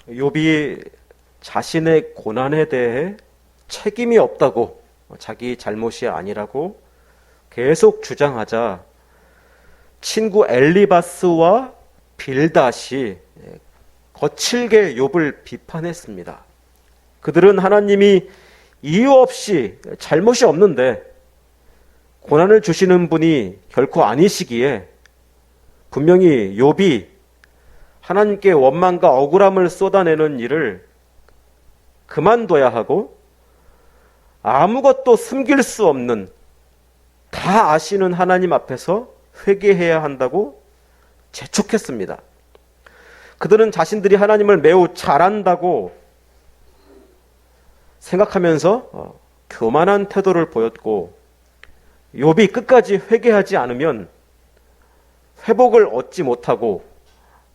욥이 자신의 고난에 대해 책임이 없다고, 자기 잘못이 아니라고 계속 주장하자 친구 엘리바스와 빌닷이 거칠게 욥을 비판했습니다. 그들은 하나님이 이유 없이 잘못이 없는데 고난을 주시는 분이 결코 아니시기에 분명히 욥이 하나님께 원망과 억울함을 쏟아내는 일을 그만둬야 하고 아무것도 숨길 수 없는 다 아시는 하나님 앞에서 회개해야 한다고 재촉했습니다. 그들은 자신들이 하나님을 매우 잘한다고 생각하면서 교만한 태도를 보였고 욥이 끝까지 회개하지 않으면 회복을 얻지 못하고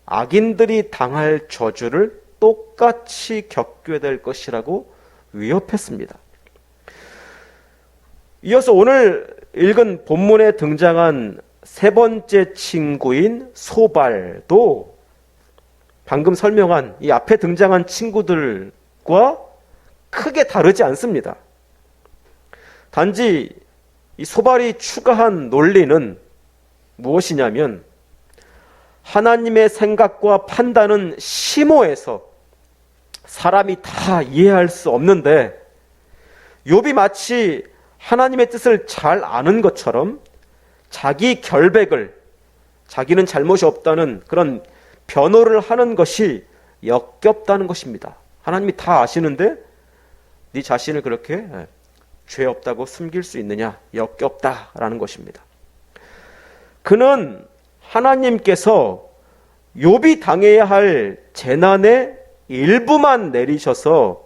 악인들이 당할 저주를 똑같이 겪게 될 것이라고 위협했습니다. 이어서 오늘 읽은 본문에 등장한 세 번째 친구인 소발도 방금 설명한 이 앞에 등장한 친구들과 크게 다르지 않습니다. 단지 이 소발이 추가한 논리는 무엇이냐면 하나님의 생각과 판단은 심오해서 사람이 다 이해할 수 없는데 욥이 마치 하나님의 뜻을 잘 아는 것처럼 자기 결백을, 자기는 잘못이 없다는 그런 변호를 하는 것이 역겹다는 것입니다. 하나님이 다 아시는데 네 자신을 그렇게 죄 없다고 숨길 수 있느냐? 역겹다라는 것입니다. 그는 하나님께서 욥이 당해야 할 재난의 일부만 내리셔서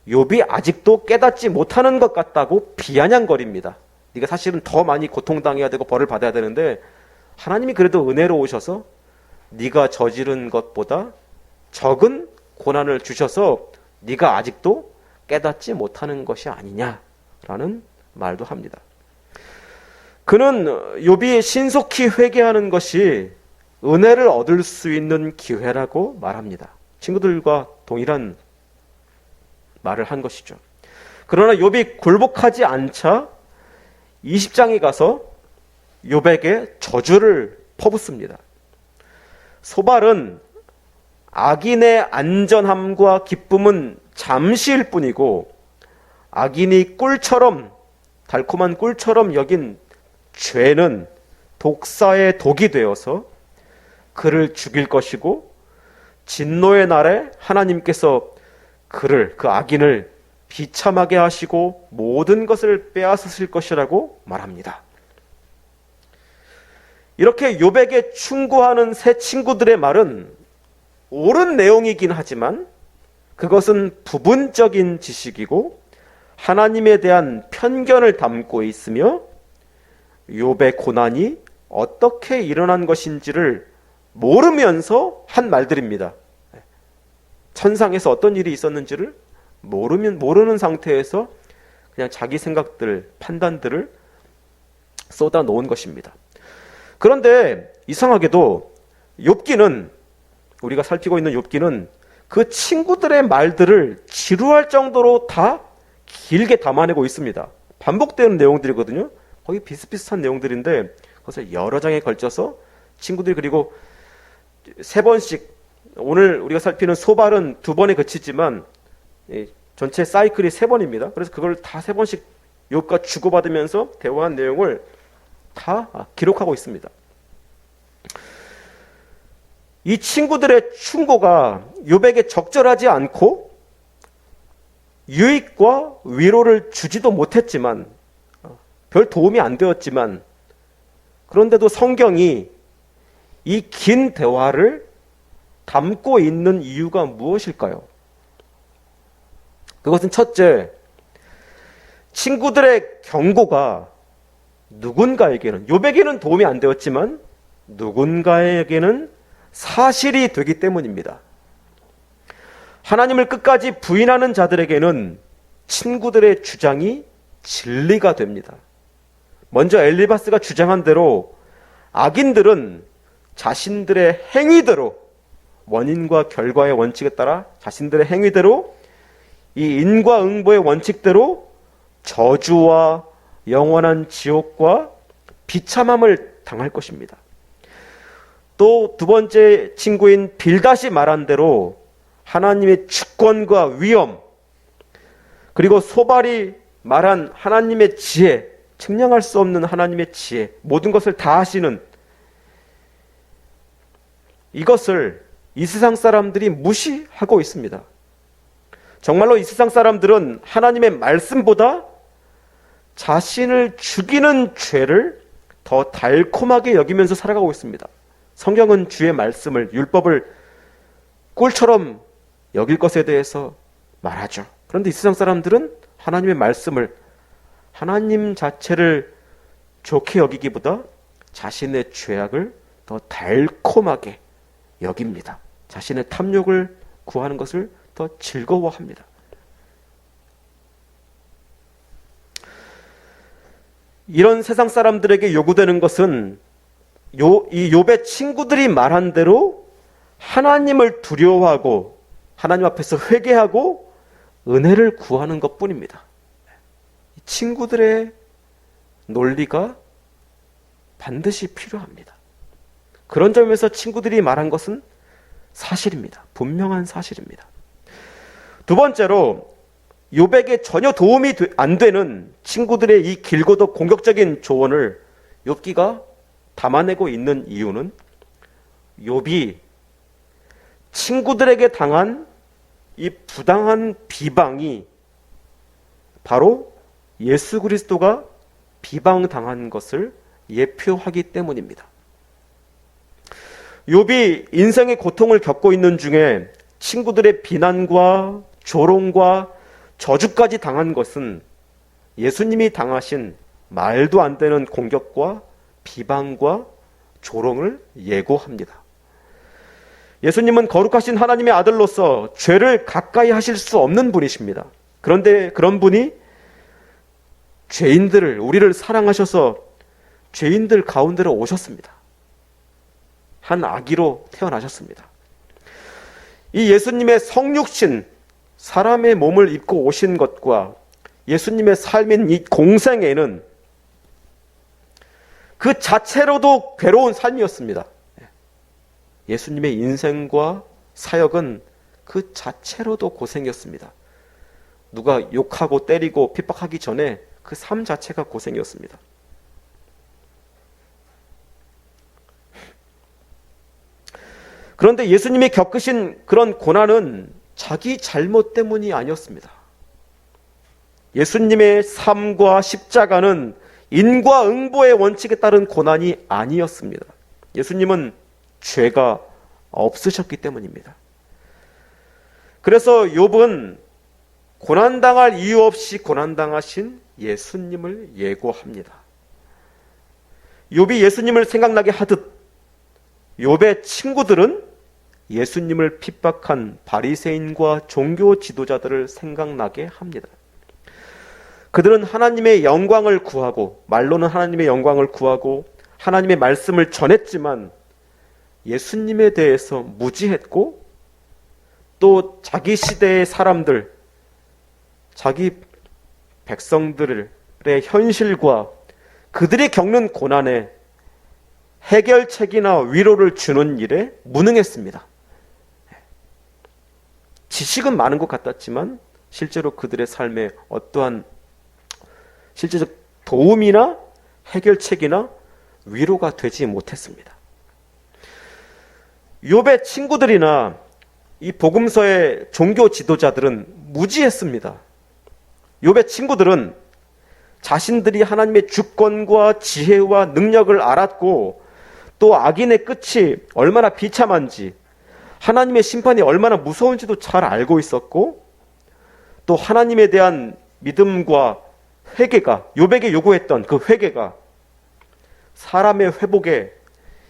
욥이 아직도 깨닫지 못하는 것 같다고 비아냥거립니다. 네가 사실은 더 많이 고통당해야 되고 벌을 받아야 되는데 하나님이 그래도 은혜로우셔서 네가 저지른 것보다 적은 고난을 주셔서 네가 아직도 깨닫지 못하는 것이 아니냐라는 말도 합니다. 그는 욥이 신속히 회개하는 것이 은혜를 얻을 수 있는 기회라고 말합니다. 친구들과 동일한 말을 한 것이죠. 그러나 욥이 굴복하지 않자 20장에 가서 욥에게 저주를 퍼붓습니다. 소발은 악인의 안전함과 기쁨은 잠시일 뿐이고 악인이 꿀처럼, 달콤한 꿀처럼 여긴 죄는 독사의 독이 되어서 그를 죽일 것이고 진노의 날에 하나님께서 그 악인을 비참하게 하시고 모든 것을 빼앗으실 것이라고 말합니다. 이렇게 욥에게 충고하는 세 친구들의 말은 옳은 내용이긴 하지만 그것은 부분적인 지식이고 하나님에 대한 편견을 담고 있으며 욥의 고난이 어떻게 일어난 것인지를 모르면서 한 말들입니다. 천상에서 어떤 일이 있었는지를 모르는 상태에서 그냥 자기 생각들, 판단들을 쏟아 놓은 것입니다. 그런데 이상하게도 욥기는, 우리가 살피고 있는 욥기는 그 친구들의 말들을 지루할 정도로 다 길게 담아내고 있습니다. 반복되는 내용들이거든요. 거의 비슷비슷한 내용들인데 그것을 여러 장에 걸쳐서 친구들이, 그리고 세 번씩, 오늘 우리가 살피는 소발은 2번에 그치지만 전체 사이클이 3번입니다. 그래서 그걸 다 3번씩 욥과 주고받으면서 대화한 내용을 다 기록하고 있습니다. 이 친구들의 충고가 욥에게 적절하지 않고 유익과 위로를 주지도 못했지만, 별 도움이 안 되었지만, 그런데도 성경이 이 긴 대화를 담고 있는 이유가 무엇일까요? 그것은 첫째, 친구들의 경고가 누군가에게는, 욥에게는 도움이 안 되었지만 누군가에게는 사실이 되기 때문입니다. 하나님을 끝까지 부인하는 자들에게는 친구들의 주장이 진리가 됩니다. 먼저 엘리바스가 주장한 대로 악인들은 자신들의 행위대로 원인과 결과의 원칙에 따라 자신들의 행위대로 이 인과응보의 원칙대로 저주와 영원한 지옥과 비참함을 당할 것입니다. 또 두 번째 친구인 빌닷이 말한 대로 하나님의 주권과 위엄, 그리고 소발이 말한 하나님의 지혜, 측량할 수 없는 하나님의 지혜, 모든 것을 다 하시는 이것을 이 세상 사람들이 무시하고 있습니다. 정말로 이 세상 사람들은 하나님의 말씀보다 자신을 죽이는 죄를 더 달콤하게 여기면서 살아가고 있습니다. 성경은 주의 말씀을, 율법을 꿀처럼 여길 것에 대해서 말하죠. 그런데 이 세상 사람들은 하나님의 말씀을, 하나님 자체를 좋게 여기기보다 자신의 죄악을 더 달콤하게 여깁니다. 자신의 탐욕을 구하는 것을 더 즐거워합니다. 이런 세상 사람들에게 요구되는 것은 이 욥의 친구들이 말한 대로 하나님을 두려워하고 하나님 앞에서 회개하고 은혜를 구하는 것뿐입니다. 친구들의 논리가 반드시 필요합니다. 그런 점에서 친구들이 말한 것은 사실입니다. 분명한 사실입니다. 두 번째로 욥에게 전혀 도움이 안 되는 친구들의 이 길고도 공격적인 조언을 욥기가 담아내고 있는 이유는 욥이 친구들에게 당한 이 부당한 비방이 바로 예수 그리스도가 비방당한 것을 예표하기 때문입니다. 욥이 인생의 고통을 겪고 있는 중에 친구들의 비난과 조롱과 저주까지 당한 것은 예수님이 당하신 말도 안 되는 공격과 비방과 조롱을 예고합니다. 예수님은 거룩하신 하나님의 아들로서 죄를 가까이 하실 수 없는 분이십니다. 그런데 그런 분이 죄인들을, 우리를 사랑하셔서 죄인들 가운데로 오셨습니다. 한 아기로 태어나셨습니다. 이 예수님의 성육신, 사람의 몸을 입고 오신 것과 예수님의 삶인 이 공생애는 그 자체로도 괴로운 삶이었습니다. 예수님의 인생과 사역은 그 자체로도 고생이었습니다. 누가 욕하고 때리고 핍박하기 전에 그 삶 자체가 고생이었습니다. 그런데 예수님이 겪으신 그런 고난은 자기 잘못 때문이 아니었습니다. 예수님의 삶과 십자가는 인과응보의 원칙에 따른 고난이 아니었습니다. 예수님은 죄가 없으셨기 때문입니다. 그래서 욥은 고난당할 이유 없이 고난당하신 예수님을 예고합니다. 욥이 예수님을 생각나게 하듯 욥의 친구들은 예수님을 핍박한 바리새인과 종교 지도자들을 생각나게 합니다. 그들은 하나님의 영광을 구하고, 말로는 하나님의 영광을 구하고 하나님의 말씀을 전했지만 예수님에 대해서 무지했고, 또 자기 시대의 사람들, 자기 백성들의 현실과 그들이 겪는 고난에 해결책이나 위로를 주는 일에 무능했습니다. 지식은 많은 것 같았지만 실제로 그들의 삶에 어떠한 실제적 도움이나 해결책이나 위로가 되지 못했습니다. 욥의 친구들이나 이 복음서의 종교 지도자들은 무지했습니다. 욥의 친구들은 자신들이 하나님의 주권과 지혜와 능력을 알았고, 또 악인의 끝이 얼마나 비참한지, 하나님의 심판이 얼마나 무서운지도 잘 알고 있었고, 또 하나님에 대한 믿음과 회개가, 욥에게 요구했던 그 회개가 사람의 회복에,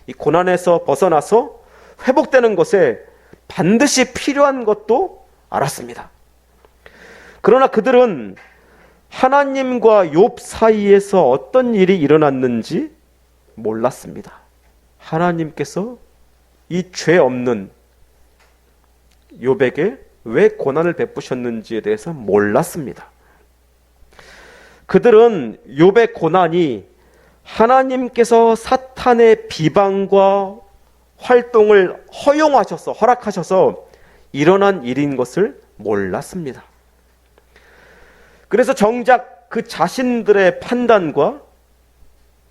이 고난에서 벗어나서 회복되는 것에 반드시 필요한 것도 알았습니다. 그러나 그들은 하나님과 욥 사이에서 어떤 일이 일어났는지 몰랐습니다. 하나님께서 이 죄 없는 욥에게 왜 고난을 베푸셨는지에 대해서 몰랐습니다. 그들은 욥의 고난이 하나님께서 사탄의 비방과 활동을 허락하셔서 일어난 일인 것을 몰랐습니다. 그래서 정작 그 자신들의 판단과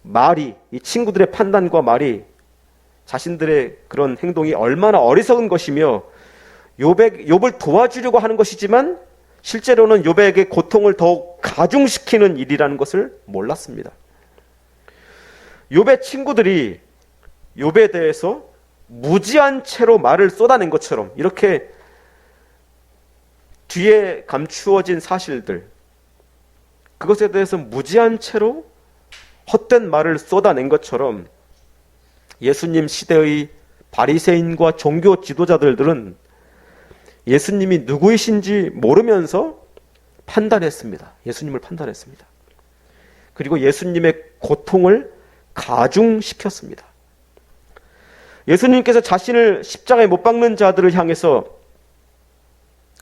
말이, 이 친구들의 판단과 말이 자신들의 그런 행동이 얼마나 어리석은 것이며 욥을 도와주려고 하는 것이지만 실제로는 욥에게 고통을 더욱 가중시키는 일이라는 것을 몰랐습니다. 욥의 친구들이 욥에 대해서 무지한 채로 말을 쏟아낸 것처럼 이렇게 뒤에 감추어진 사실들, 그것에 대해서 무지한 채로 헛된 말을 쏟아낸 것처럼 예수님 시대의 바리새인과 종교 지도자들은 예수님이 누구이신지 모르면서 판단했습니다. 예수님을 판단했습니다. 그리고 예수님의 고통을 가중시켰습니다. 예수님께서 자신을 십자가에 못 박는 자들을 향해서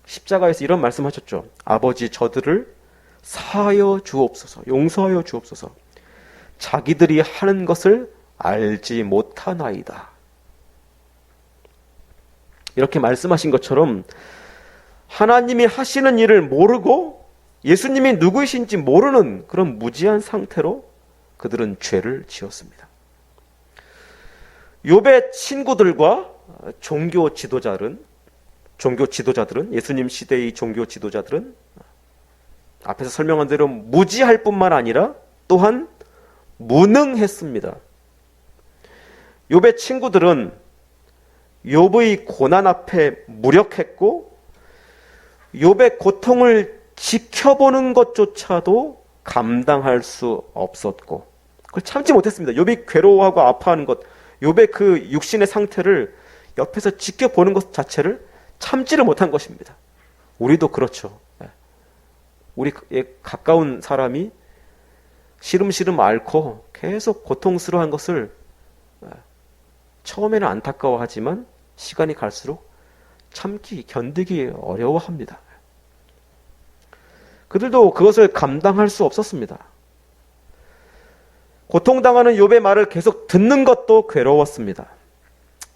십자가에서 이런 말씀하셨죠. 아버지, 저들을 사하여 주옵소서, 용서하여 주옵소서. 자기들이 하는 것을 알지 못하나이다. 이렇게 말씀하신 것처럼 하나님이 하시는 일을 모르고 예수님이 누구이신지 모르는 그런 무지한 상태로 그들은 죄를 지었습니다. 욥의 친구들과 종교 지도자들은 예수님 시대의 종교 지도자들은 앞에서 설명한 대로 무지할 뿐만 아니라 또한 무능했습니다. 욥의 친구들은 욥의 고난 앞에 무력했고 욥의 고통을 지켜보는 것조차도 감당할 수 없었고 그걸 참지 못했습니다. 욥이 괴로워하고 아파하는 것, 욥의 그 육신의 상태를 옆에서 지켜보는 것 자체를 참지를 못한 것입니다. 우리도 그렇죠. 우리의 가까운 사람이 시름시름 앓고 계속 고통스러워한 것을 처음에는 안타까워하지만 시간이 갈수록 참기, 견디기 어려워합니다. 그들도 그것을 감당할 수 없었습니다. 고통당하는 욥의 말을 계속 듣는 것도 괴로웠습니다.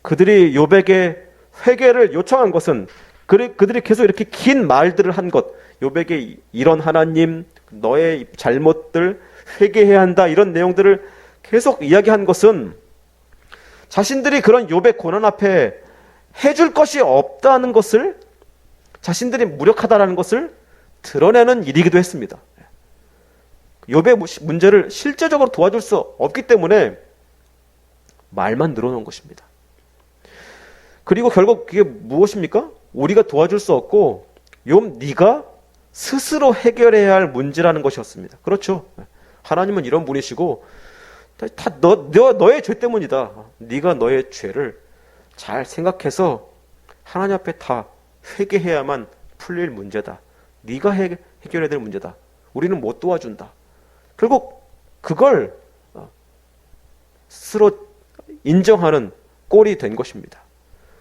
그들이 욥에게 회개를 요청한 것은 그들이 계속 이렇게 긴 말들을 한 것, 욥에게 이런 하나님, 너의 잘못들 회개해야 한다, 이런 내용들을 계속 이야기한 것은 자신들이 그런 욥의 고난 앞에 해줄 것이 없다는 것을, 자신들이 무력하다는 것을 드러내는 일이기도 했습니다. 욥의 문제를 실제적으로 도와줄 수 없기 때문에 말만 늘어놓은 것입니다. 그리고 결국 그게 무엇입니까? 우리가 도와줄 수 없고 욥 네가 스스로 해결해야 할 문제라는 것이었습니다. 그렇죠. 하나님은 이런 분이시고 다 너의 죄 때문이다. 네가 너의 죄를 잘 생각해서 하나님 앞에 다 회개해야만 풀릴 문제다. 네가 해결해야 될 문제다. 우리는 못 도와준다. 결국 그걸 스스로 인정하는 꼴이 된 것입니다.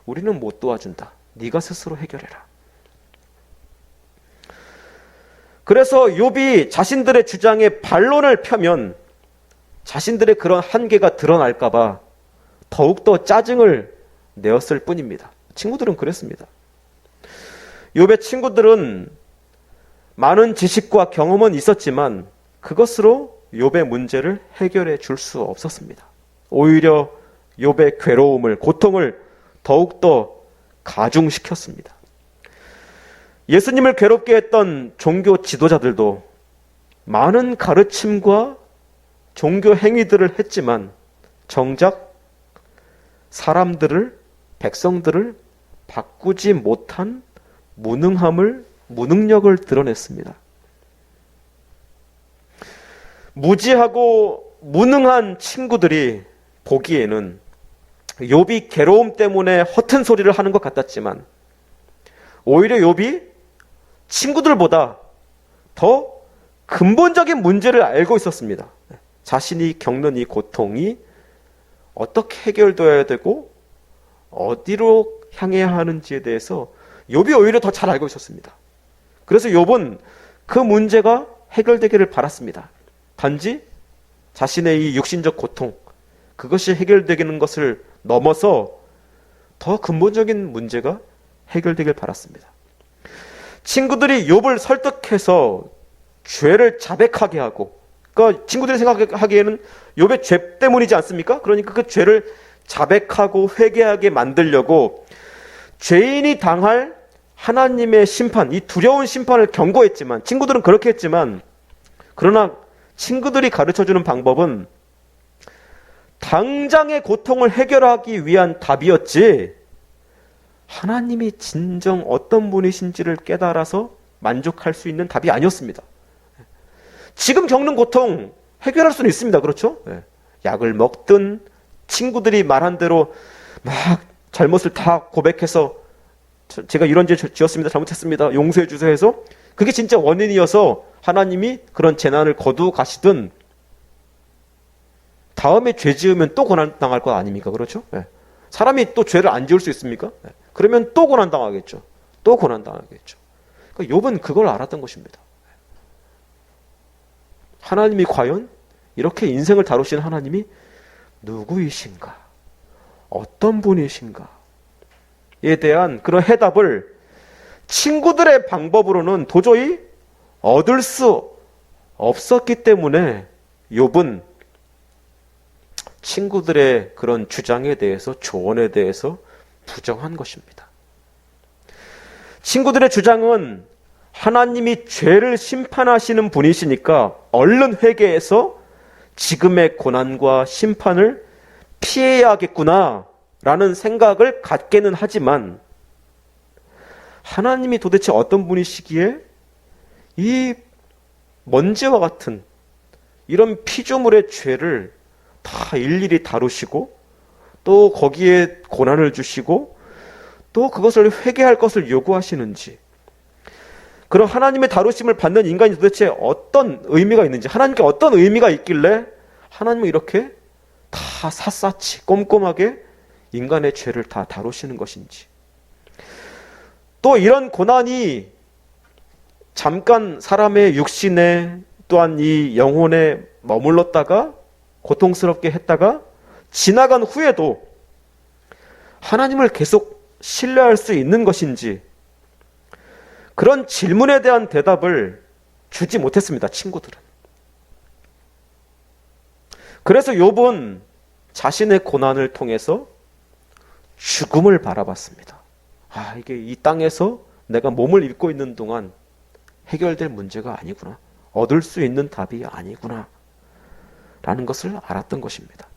우리는 못 도와준다. 네가 스스로 해결해라. 그래서 욥이 자신들의 주장에 반론을 펴면 자신들의 그런 한계가 드러날까 봐 더욱더 짜증을 내었을 뿐입니다. 친구들은 그랬습니다. 욥의 친구들은 많은 지식과 경험은 있었지만 그것으로 욥의 문제를 해결해 줄 수 없었습니다. 오히려 욥의 괴로움을, 고통을 더욱더 가중시켰습니다. 예수님을 괴롭게 했던 종교 지도자들도 많은 가르침과 종교 행위들을 했지만 정작 백성들을 바꾸지 못한 무능력을 드러냈습니다. 무지하고 무능한 친구들이 보기에는 욥이 괴로움 때문에 허튼 소리를 하는 것 같았지만 오히려 욥이 친구들보다 더 근본적인 문제를 알고 있었습니다. 자신이 겪는 이 고통이 어떻게 해결되어야 되고 어디로 향해야 하는지에 대해서 욥이 오히려 더 잘 알고 있었습니다. 그래서 욥은 그 문제가 해결되기를 바랐습니다. 단지 자신의 이 육신적 고통, 그것이 해결되는 것을 넘어서 더 근본적인 문제가 해결되길 바랐습니다. 친구들이 욥을 설득해서 죄를 자백하게 하고, 그러니까 친구들이 생각하기에는 욥의 죄 때문이지 않습니까? 그러니까 그 죄를 자백하고 회개하게 만들려고 죄인이 당할 하나님의 심판, 이 두려운 심판을 경고했지만, 친구들은 그렇게 했지만, 그러나 친구들이 가르쳐주는 방법은 당장의 고통을 해결하기 위한 답이었지, 하나님이 진정 어떤 분이신지를 깨달아서 만족할 수 있는 답이 아니었습니다. 지금 겪는 고통 해결할 수는 있습니다. 그렇죠? 약을 먹든 친구들이 말한 대로 막 잘못을 다 고백해서 제가 이런 죄 지었습니다. 잘못했습니다. 용서해 주세요 해서 그게 진짜 원인이어서 하나님이 그런 재난을 거두어 가시든, 다음에 죄 지으면 또 고난당할 것 아닙니까? 그렇죠? 사람이 또 죄를 안 지을 수 있습니까? 그러면 또 고난당하겠죠. 또 고난당하겠죠. 그러니까 욥은 그걸 알았던 것입니다. 하나님이 과연 이렇게 인생을 다루시는 하나님이 누구이신가? 어떤 분이신가? 에 대한 그런 해답을 친구들의 방법으로는 도저히 얻을 수 없었기 때문에 욥은 친구들의 그런 주장에 대해서, 조언에 대해서 부정한 것입니다. 친구들의 주장은 하나님이 죄를 심판하시는 분이시니까 얼른 회개해서 지금의 고난과 심판을 피해야겠구나 라는 생각을 갖게는 하지만, 하나님이 도대체 어떤 분이시기에 이 먼지와 같은 이런 피조물의 죄를 다 일일이 다루시고, 또 거기에 고난을 주시고, 또 그것을 회개할 것을 요구하시는지, 그런 하나님의 다루심을 받는 인간이 도대체 어떤 의미가 있는지, 하나님께 어떤 의미가 있길래 하나님은 이렇게 다 샅샅이 꼼꼼하게 인간의 죄를 다 다루시는 것인지, 또 이런 고난이 잠깐 사람의 육신에, 또한 이 영혼에 머물렀다가 고통스럽게 했다가 지나간 후에도 하나님을 계속 신뢰할 수 있는 것인지, 그런 질문에 대한 대답을 주지 못했습니다. 친구들은. 그래서 욥은 자신의 고난을 통해서 죽음을 바라봤습니다. 이게 이 땅에서 내가 몸을 입고 있는 동안 해결될 문제가 아니구나, 얻을 수 있는 답이 아니구나 라는 것을 알았던 것입니다.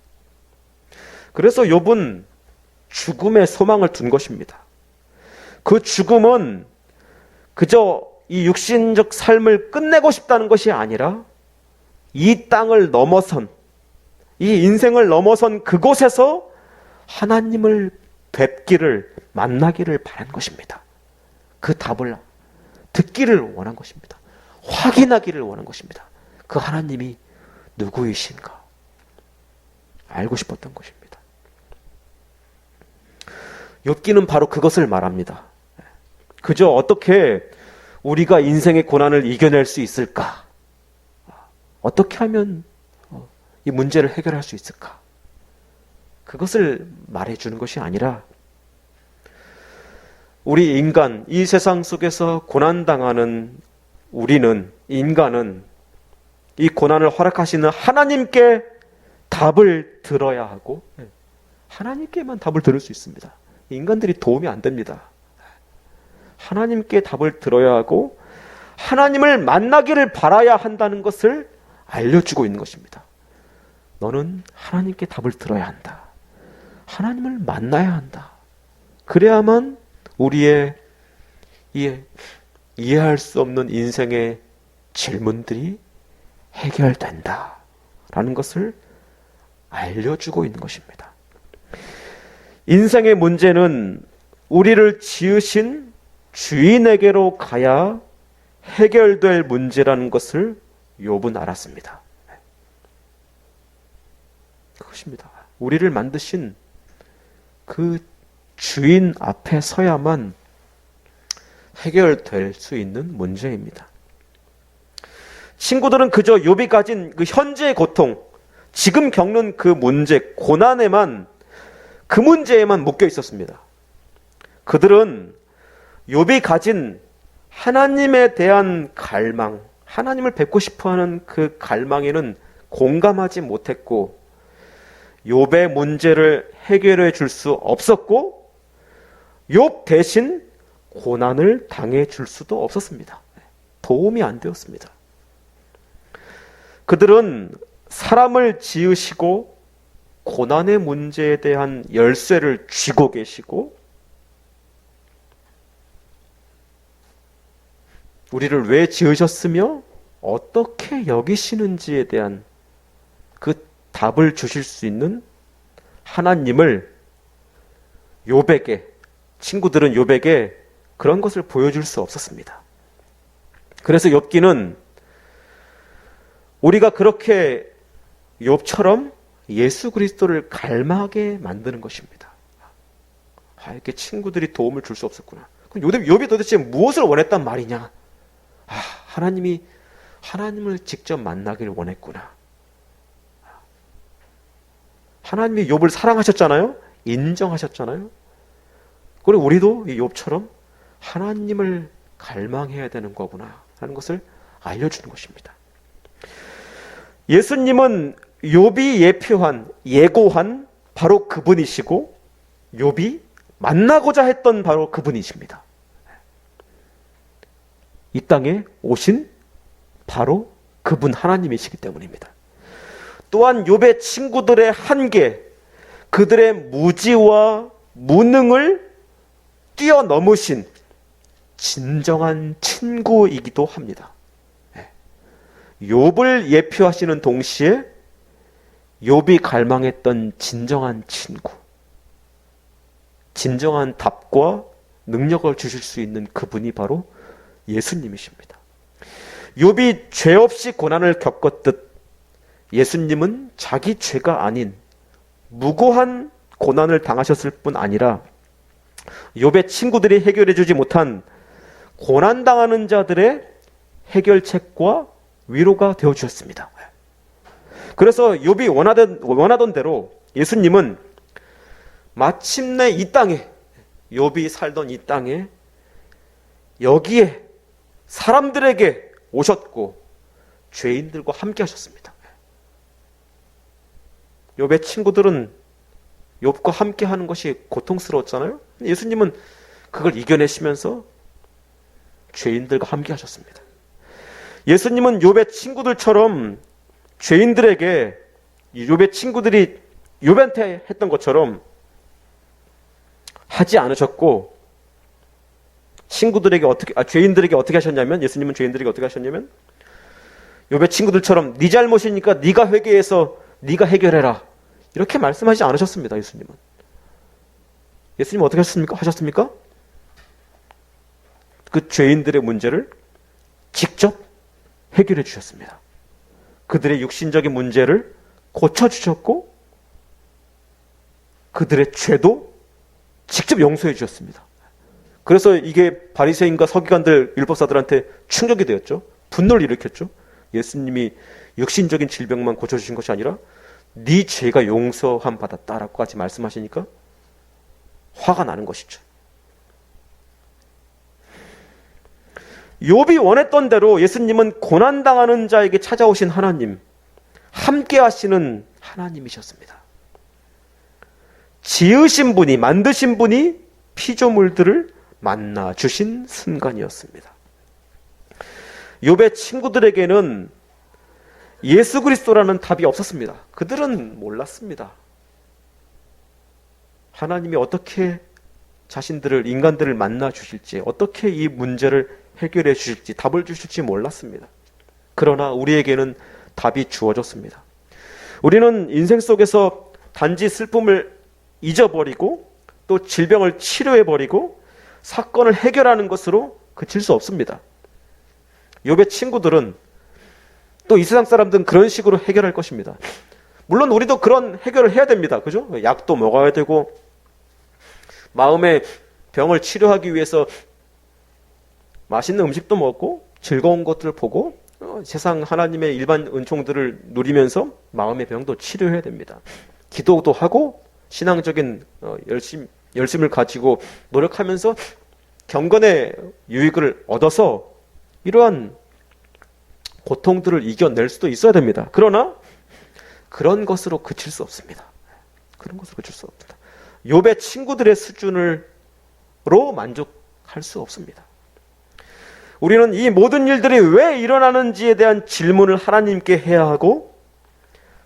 그래서 욥은 죽음의 소망을 둔 것입니다. 그 죽음은 그저 이 육신적 삶을 끝내고 싶다는 것이 아니라 이 땅을 넘어선, 이 인생을 넘어선 그곳에서 하나님을 뵙기를, 만나기를 바란 것입니다. 그 답을 듣기를 원한 것입니다. 확인하기를 원한 것입니다. 그 하나님이 누구이신가 알고 싶었던 것입니다. 욥기는 바로 그것을 말합니다. 그저 어떻게 우리가 인생의 고난을 이겨낼 수 있을까? 어떻게 하면 이 문제를 해결할 수 있을까? 그것을 말해주는 것이 아니라, 우리 인간, 이 세상 속에서 고난당하는 우리는, 인간은 이 고난을 허락하시는 하나님께 답을 들어야 하고, 하나님께만 답을 들을 수 있습니다. 인간들이 도움이 안 됩니다. 하나님께 답을 들어야 하고 하나님을 만나기를 바라야 한다는 것을 알려주고 있는 것입니다. 너는 하나님께 답을 들어야 한다. 하나님을 만나야 한다. 그래야만 우리의 이해할 수 없는 인생의 질문들이 해결된다 라는 것을 알려주고 있는 것입니다. 인생의 문제는 우리를 지으신 주인에게로 가야 해결될 문제라는 것을 욥은 알았습니다. 그것입니다. 우리를 만드신 그 주인 앞에 서야만 해결될 수 있는 문제입니다. 친구들은 그저 욥이 가진 그 현재의 고통, 지금 겪는 그 문제, 고난에만, 그 문제에만 묶여 있었습니다. 그들은 욥이 가진 하나님에 대한 갈망, 하나님을 뵙고 싶어하는 그 갈망에는 공감하지 못했고, 욥의 문제를 해결해 줄 수 없었고, 욥 대신 고난을 당해 줄 수도 없었습니다. 도움이 안 되었습니다. 그들은 사람을 지으시고 고난의 문제에 대한 열쇠를 쥐고 계시고, 우리를 왜 지으셨으며 어떻게 여기시는지에 대한 그 답을 주실 수 있는 하나님을 욥에게, 친구들은 욥에게 그런 것을 보여줄 수 없었습니다. 그래서 욥기는 우리가 그렇게 욥처럼 예수 그리스도를 갈망하게 만드는 것입니다. 이렇게 친구들이 도움을 줄 수 없었구나. 그럼 욥이 도대체 무엇을 원했단 말이냐? 하나님을 직접 만나기를 원했구나. 하나님이 욥을 사랑하셨잖아요. 인정하셨잖아요. 그리고 우리도 이 욥처럼 하나님을 갈망해야 되는 거구나 하는 것을 알려주는 것입니다. 예수님은 욥이 예고한 바로 그분이시고, 욥이 만나고자 했던 바로 그분이십니다. 이 땅에 오신 바로 그분 하나님이시기 때문입니다. 또한 욥의 친구들의 한계, 그들의 무지와 무능을 뛰어넘으신 진정한 친구이기도 합니다. 욥을 예표하시는 동시에 욥이 갈망했던 진정한 친구, 진정한 답과 능력을 주실 수 있는 그분이 바로 예수님이십니다. 욥이 죄 없이 고난을 겪었듯 예수님은 자기 죄가 아닌 무고한 고난을 당하셨을 뿐 아니라 욥의 친구들이 해결해 주지 못한 고난당하는 자들의 해결책과 위로가 되어 주셨습니다. 그래서 욥이 원하던 대로 예수님은 마침내 이 땅에, 욥이 살던 이 땅에, 여기에 사람들에게 오셨고 죄인들과 함께 하셨습니다. 욥의 친구들은 욥과 함께 하는 것이 고통스러웠잖아요. 예수님은 그걸 이겨내시면서 죄인들과 함께 하셨습니다. 예수님은 욥의 친구들처럼 죄인들에게, 욥의 친구들이 욥한테 했던 것처럼 하지 않으셨고, 죄인들에게 어떻게 하셨냐면, 예수님은 죄인들에게 어떻게 하셨냐면, 욥의 친구들처럼 네 잘못이니까 네가 회개해서 네가 해결해라, 이렇게 말씀하지 않으셨습니다. 예수님은 어떻게 하셨습니까? 그 죄인들의 문제를 직접 해결해 주셨습니다. 그들의 육신적인 문제를 고쳐주셨고, 그들의 죄도 직접 용서해 주셨습니다. 그래서 이게 바리새인과 서기관들, 율법사들한테 충격이 되었죠. 분노를 일으켰죠. 예수님이 육신적인 질병만 고쳐주신 것이 아니라 네 죄가 용서함 받았다라고까지 말씀하시니까 화가 나는 것이죠. 욥이 원했던 대로 예수님은 고난당하는 자에게 찾아오신 하나님, 함께 하시는 하나님이셨습니다. 지으신 분이, 만드신 분이 피조물들을 만나 주신 순간이었습니다. 욥의 친구들에게는 예수 그리스도라는 답이 없었습니다. 그들은 몰랐습니다. 하나님이 어떻게 자신들을, 인간들을 만나 주실지, 어떻게 이 문제를 해결해 주실지, 답을 주실지 몰랐습니다. 그러나 우리에게는 답이 주어졌습니다. 우리는 인생 속에서 단지 슬픔을 잊어버리고 또 질병을 치료해버리고 사건을 해결하는 것으로 그칠 수 없습니다. 욥의 친구들은, 또 이 세상 사람들은 그런 식으로 해결할 것입니다. 물론 우리도 그런 해결을 해야 됩니다. 그죠? 약도 먹어야 되고, 마음의 병을 치료하기 위해서 맛있는 음식도 먹고 즐거운 것들을 보고 세상 하나님의 일반 은총들을 누리면서 마음의 병도 치료해야 됩니다. 기도도 하고 신앙적인 열심을 가지고 노력하면서 경건의 유익을 얻어서 이러한 고통들을 이겨낼 수도 있어야 됩니다. 그러나 그런 것으로 그칠 수 없습니다. 그런 것으로 그칠 수 없습니다. 욥의 친구들의 수준으로 만족할 수 없습니다. 우리는 이 모든 일들이 왜 일어나는지에 대한 질문을 하나님께 해야 하고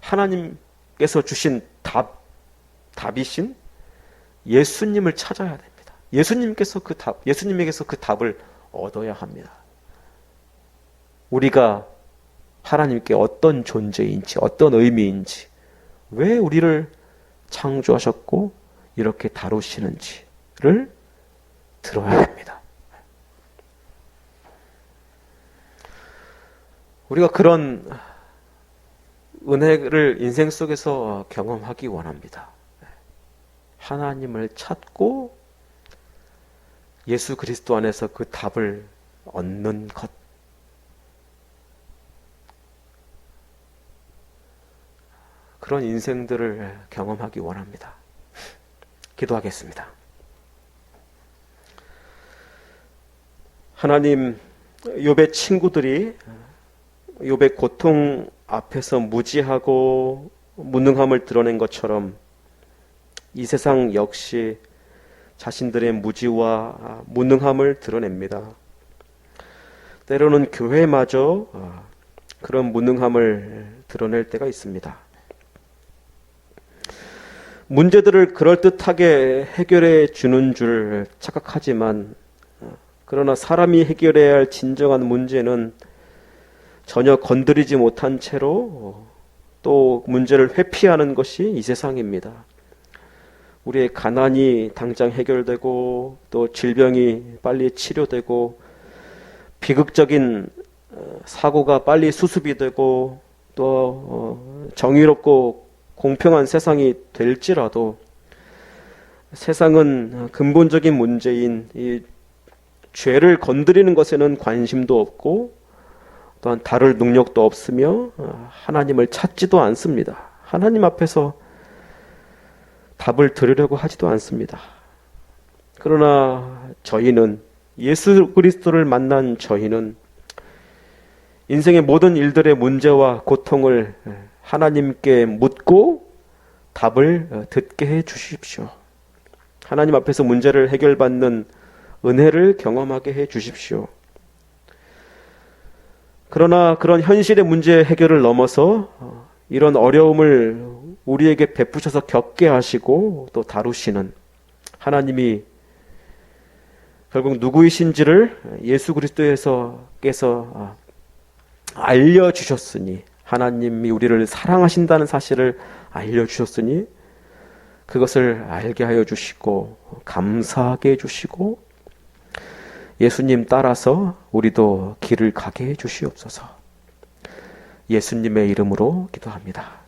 하나님께서 주신 답이신 예수님을 찾아야 됩니다. 예수님에게서 그 답을 얻어야 합니다. 우리가 하나님께 어떤 존재인지, 어떤 의미인지, 왜 우리를 창조하셨고 이렇게 다루시는지를 들어야 됩니다. 우리가 그런 은혜를 인생 속에서 경험하기 원합니다. 하나님을 찾고 예수 그리스도 안에서 그 답을 얻는 것. 그런 인생들을 경험하기 원합니다. 기도하겠습니다. 하나님, 욥의 친구들이 욥의 고통 앞에서 무지하고 무능함을 드러낸 것처럼 이 세상 역시 자신들의 무지와 무능함을 드러냅니다. 때로는 교회마저 그런 무능함을 드러낼 때가 있습니다. 문제들을 그럴듯하게 해결해 주는 줄 착각하지만 그러나 사람이 해결해야 할 진정한 문제는 전혀 건드리지 못한 채로 또 문제를 회피하는 것이 이 세상입니다. 우리의 가난이 당장 해결되고 또 질병이 빨리 치료되고 비극적인 사고가 빨리 수습이 되고 또 정의롭고 공평한 세상이 될지라도 세상은 근본적인 문제인 이 죄를 건드리는 것에는 관심도 없고 또한 다룰 능력도 없으며 하나님을 찾지도 않습니다. 하나님 앞에서 답을 들으려고 하지도 않습니다. 그러나 저희는 예수 그리스도를 만난 저희는 인생의 모든 일들의 문제와 고통을 하나님께 묻고 답을 듣게 해 주십시오. 하나님 앞에서 문제를 해결받는 은혜를 경험하게 해 주십시오. 그러나 그런 현실의 문제 해결을 넘어서 이런 어려움을 우리에게 베푸셔서 겪게 하시고 또 다루시는 하나님이 결국 누구이신지를 예수 그리스도께서 알려주셨으니 하나님이 우리를 사랑하신다는 사실을 알려주셨으니 그것을 알게 하여 주시고 감사하게 해주시고 예수님 따라서 우리도 길을 가게 해 주시옵소서. 예수님의 이름으로 기도합니다.